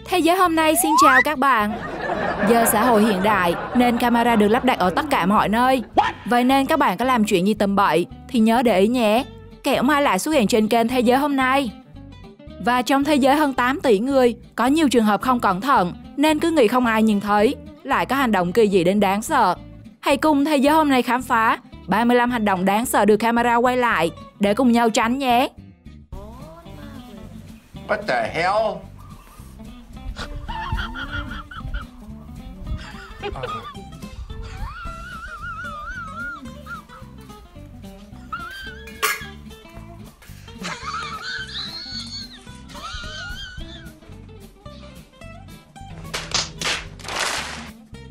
Thế giới hôm nay xin chào các bạn. Giờ xã hội hiện đại nên camera được lắp đặt ở tất cả mọi nơi. Vậy nên các bạn có làm chuyện gì tầm bậy thì nhớ để ý nhé, kẻo mai lại xuất hiện trên kênh Thế giới hôm nay. Và trong thế giới hơn 8 tỷ người, có nhiều trường hợp không cẩn thận nên cứ nghĩ không ai nhìn thấy, lại có hành động kỳ dị đến đáng sợ. Hãy cùng Thế giới hôm nay khám phá 35 hành động đáng sợ được camera quay lại để cùng nhau tránh nhé. What the hell?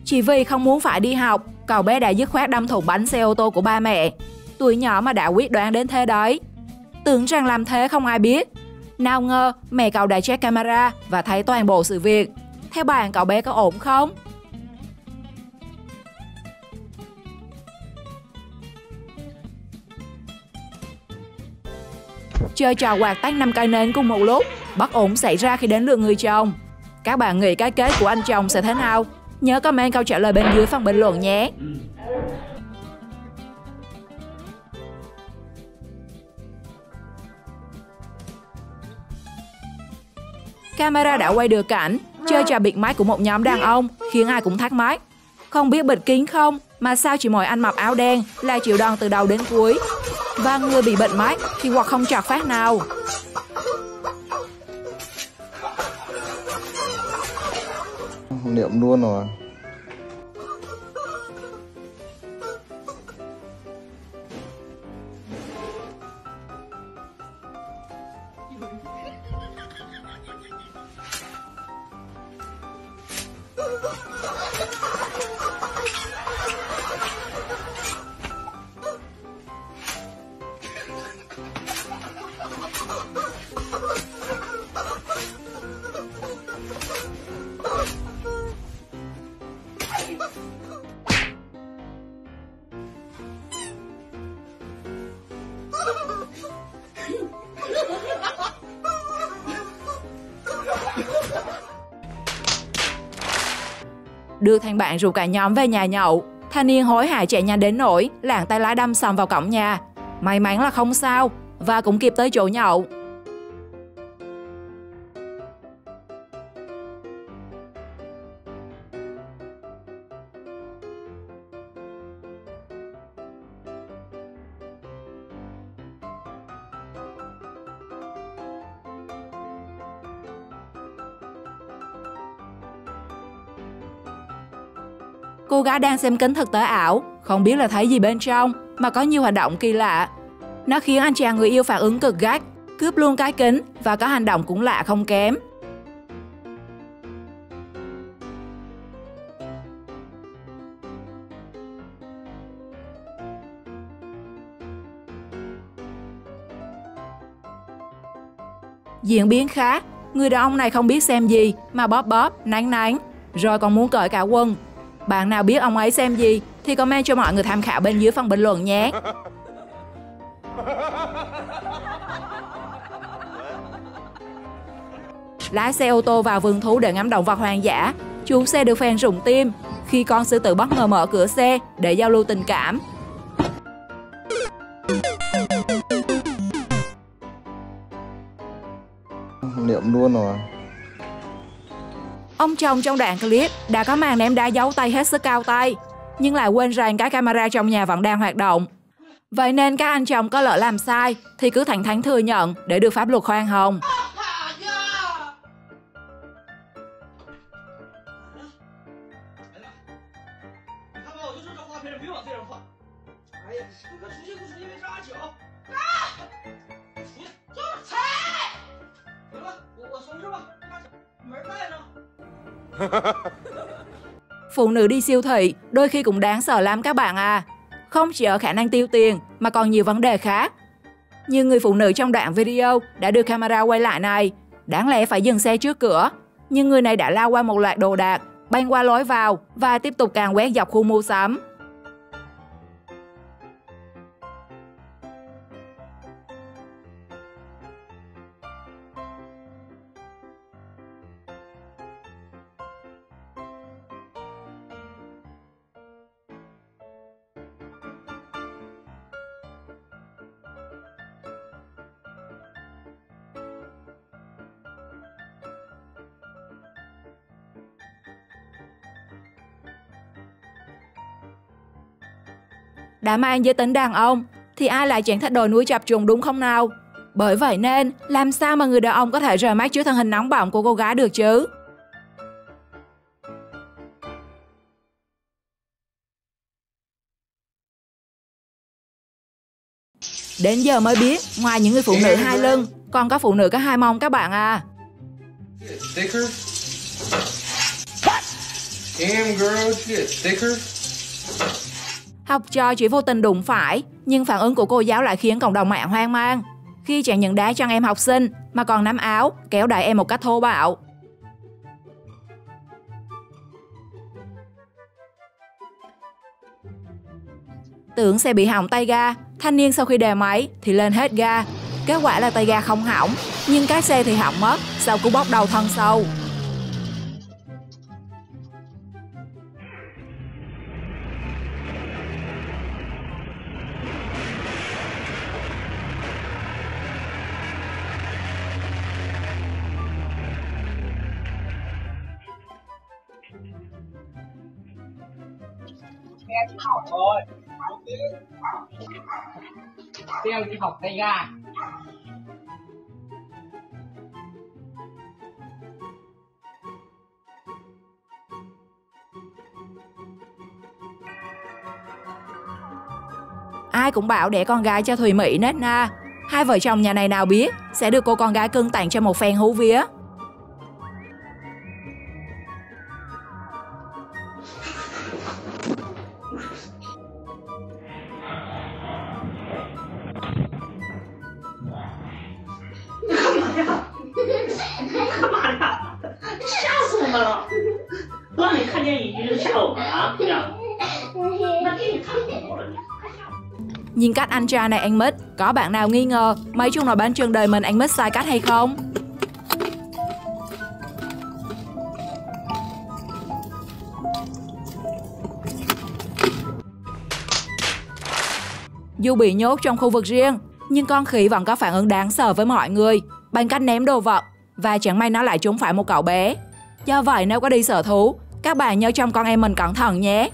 Chỉ vì không muốn phải đi học, cậu bé đã dứt khoát đâm thủng bánh xe ô tô của ba mẹ. Tuổi nhỏ mà đã quyết đoán đến thế đấy. Tưởng rằng làm thế không ai biết. Nào ngờ mẹ cậu đã check camera và thấy toàn bộ sự việc. Theo bạn cậu bé có ổn không? Chơi trò quạt tách 5 cây nến cùng một lúc, bất ổn xảy ra khi đến lượt người chồng. Các bạn nghĩ cái kết của anh chồng sẽ thế nào? Nhớ comment câu trả lời bên dưới phần bình luận nhé. Camera đã quay được cảnh chơi trò bịt mắt của một nhóm đàn ông khiến ai cũng thắc mắc. Không biết bịt kín không mà sao chỉ mỗi anh mặc áo đen là chịu đòn từ đầu đến cuối. Và người bị bịt mắt thì hoặc không chọt phát nào. Niệm luôn rồi. Đưa thằng bạn rủ cả nhóm về nhà nhậu. Thanh niên hối hả chạy nhanh đến nỗi lạng tay lái đâm sầm vào cổng nhà. May mắn là không sao và cũng kịp tới chỗ nhậu. Cô gái đang xem kính thực tế ảo, không biết là thấy gì bên trong mà có nhiều hành động kỳ lạ. Nó khiến anh chàng người yêu phản ứng cực gắt, cướp luôn cái kính và có hành động cũng lạ không kém. Diễn biến khác, người đàn ông này không biết xem gì mà bóp bóp, nắng nắng, rồi còn muốn cởi cả quần. Bạn nào biết ông ấy xem gì thì comment cho mọi người tham khảo bên dưới phần bình luận nhé. Lái xe ô tô vào vườn thú để ngắm động vật hoang dã. Chủ xe được fan rụng tim khi con sư tử bất ngờ mở cửa xe để giao lưu tình cảm. Niệm luôn rồi. Ông chồng trong đoạn clip đã có màn ném đá giấu tay hết sức cao tay, nhưng lại quên rằng cái camera trong nhà vẫn đang hoạt động. Vậy nên các anh chồng có lỡ làm sai thì cứ thẳng thắn thừa nhận để được pháp luật khoan hồng. Phụ nữ đi siêu thị đôi khi cũng đáng sợ lắm các bạn à. Không chỉ ở khả năng tiêu tiền mà còn nhiều vấn đề khác. Như người phụ nữ trong đoạn video đã được camera quay lại này, đáng lẽ phải dừng xe trước cửa, nhưng người này đã lao qua một loạt đồ đạc, băng qua lối vào và tiếp tục càn quét dọc khu mua sắm. đã mang giới tính đàn ông thì ai lại chẳng thích đồi núi chập trùng đúng không nào? Bởi vậy nên làm sao mà người đàn ông có thể rời mắt trước thân hình nóng bỏng của cô gái được chứ? Đến giờ mới biết, ngoài những người phụ nữ hai lưng, còn có phụ nữ có hai mông các bạn à. Học trò chỉ vô tình đụng phải, nhưng phản ứng của cô giáo lại khiến cộng đồng mạng hoang mang. Khi chẳng những đá chân em học sinh, mà còn nắm áo, kéo đẩy em một cách thô bạo. Tưởng xe bị hỏng tay ga, thanh niên sau khi đề máy thì lên hết ga. Kết quả là tay ga không hỏng, nhưng cái xe thì hỏng mất sau cú bốc đầu thân sâu. Em đi học rồi. Theo đi học tay ga. Ai cũng bảo đẻ con gái cho Thùy Mỹ nết na. Hai vợ chồng nhà này nào biết sẽ được cô con gái cưng tặng cho một phen hú vía. Nhìn cách anh trai này anh mít, có bạn nào nghi ngờ mấy chung nồi bánh chưng đời mình anh mít sai cách hay không? Dù bị nhốt trong khu vực riêng, nhưng con khỉ vẫn có phản ứng đáng sợ với mọi người bằng cách ném đồ vật, và chẳng may nó lại trúng phải một cậu bé. Do vậy nếu có đi sở thú, các bạn nhớ trông con em mình cẩn thận nhé.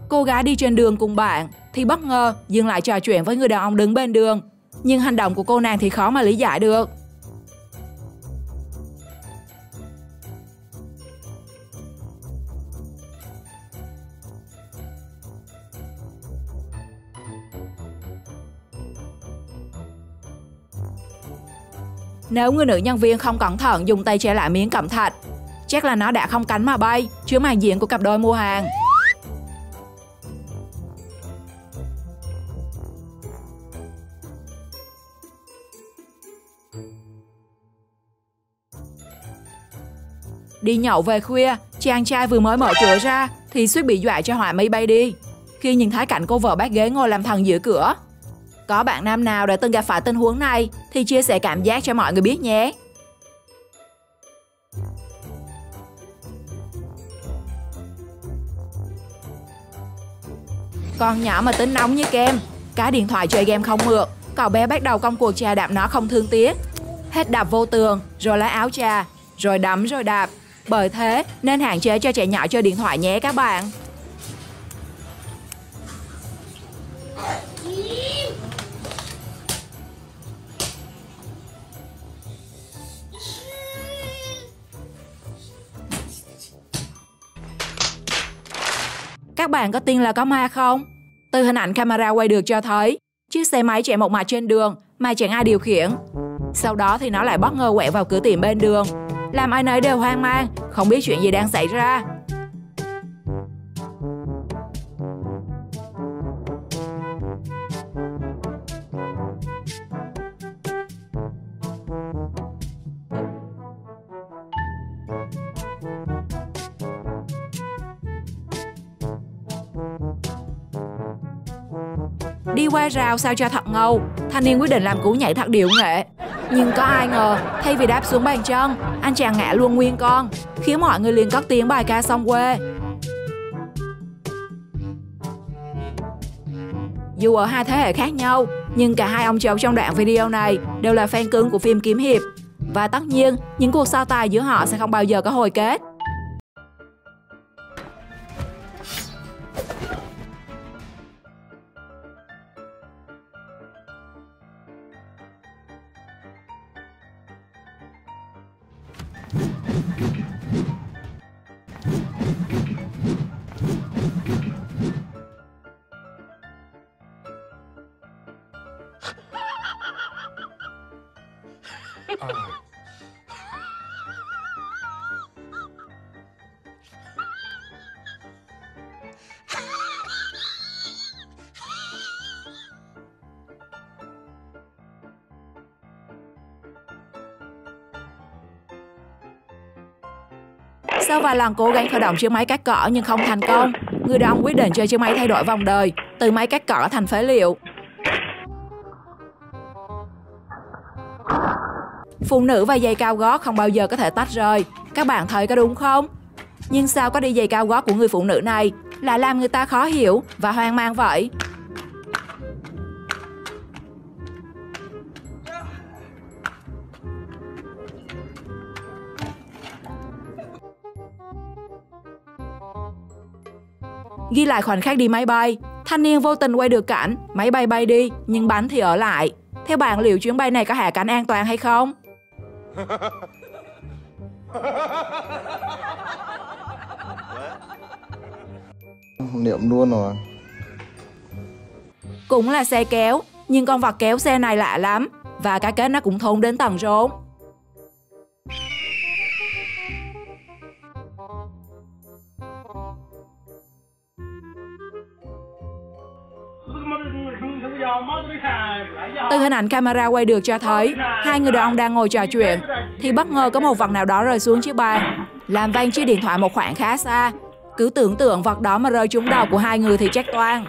Cô gái đi trên đường cùng bạn thì bất ngờ dừng lại trò chuyện với người đàn ông đứng bên đường. Nhưng hành động của cô nàng thì khó mà lý giải được. Nếu người nữ nhân viên không cẩn thận dùng tay che lại miếng cẩm thạch, chắc là nó đã không cánh mà bay, chứa màn diện của cặp đôi mua hàng. Đi nhậu về khuya, chàng trai vừa mới mở cửa ra thì suýt bị dọa cho hỏa mi bay đi khi nhìn thấy cảnh cô vợ bát ghế ngồi làm thần giữa cửa. Có bạn nam nào đã từng gặp phải tình huống này thì chia sẻ cảm giác cho mọi người biết nhé. Con nhỏ mà tính nóng như kem, cái điện thoại chơi game không mượt, cậu bé bắt đầu công cuộc chà đạp nó không thương tiếc. Hết đạp vô tường, rồi lấy áo chà, rồi đấm rồi đạp. Bởi thế nên hạn chế cho trẻ nhỏ chơi điện thoại nhé các bạn. Các bạn có tin là có ma không? Từ hình ảnh camera quay được cho thấy chiếc xe máy chạy một mạch trên đường mà chẳng ai điều khiển. Sau đó thì nó lại bất ngờ quẹo vào cửa tiệm bên đường, làm ai nấy đều hoang mang, không biết chuyện gì đang xảy ra. Đi qua rào sao cho thật ngầu, thanh niên quyết định làm cú nhảy thật điệu nghệ. Nhưng có ai ngờ, thay vì đáp xuống bàn chân, anh chàng ngã luôn nguyên con, khiến mọi người liền cất tiếng bài ca sông quê. Dù ở hai thế hệ khác nhau, nhưng cả hai ông cháu trong đoạn video này đều là fan cứng của phim kiếm hiệp. Và tất nhiên, những cuộc so tài giữa họ sẽ không bao giờ có hồi kết. Sau vài lần cố gắng khởi động chiếc máy cắt cỏ nhưng không thành công, người đàn ông quyết định cho chiếc máy thay đổi vòng đời, từ máy cắt cỏ thành phế liệu. Phụ nữ và giày cao gót không bao giờ có thể tách rời, các bạn thấy có đúng không? Nhưng sao có đi giày cao gót của người phụ nữ này lại làm người ta khó hiểu và hoang mang vậy? Ghi lại khoảnh khắc đi máy bay, thanh niên vô tình quay được cảnh máy bay bay đi nhưng bánh thì ở lại. Theo bạn liệu chuyến bay này có hạ cánh an toàn hay không? Niệm luôn rồi. Cũng là xe kéo, nhưng con vật kéo xe này lạ lắm, và cái kết nó cũng thốn đến tận rốn. Từ hình ảnh camera quay được cho thấy hai người đàn ông đang ngồi trò chuyện thì bất ngờ có một vật nào đó rơi xuống chiếc bàn, làm vang chiếc điện thoại một khoảng khá xa. Cứ tưởng tượng vật đó mà rơi trúng đầu của hai người thì chắc toang.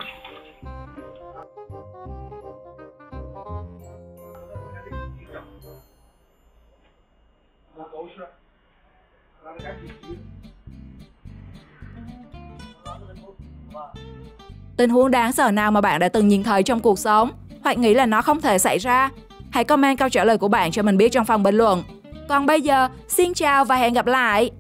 Tình huống đáng sợ nào mà bạn đã từng nhìn thấy trong cuộc sống hoặc nghĩ là nó không thể xảy ra? Hãy comment câu trả lời của bạn cho mình biết trong phần bình luận. Còn bây giờ, xin chào và hẹn gặp lại!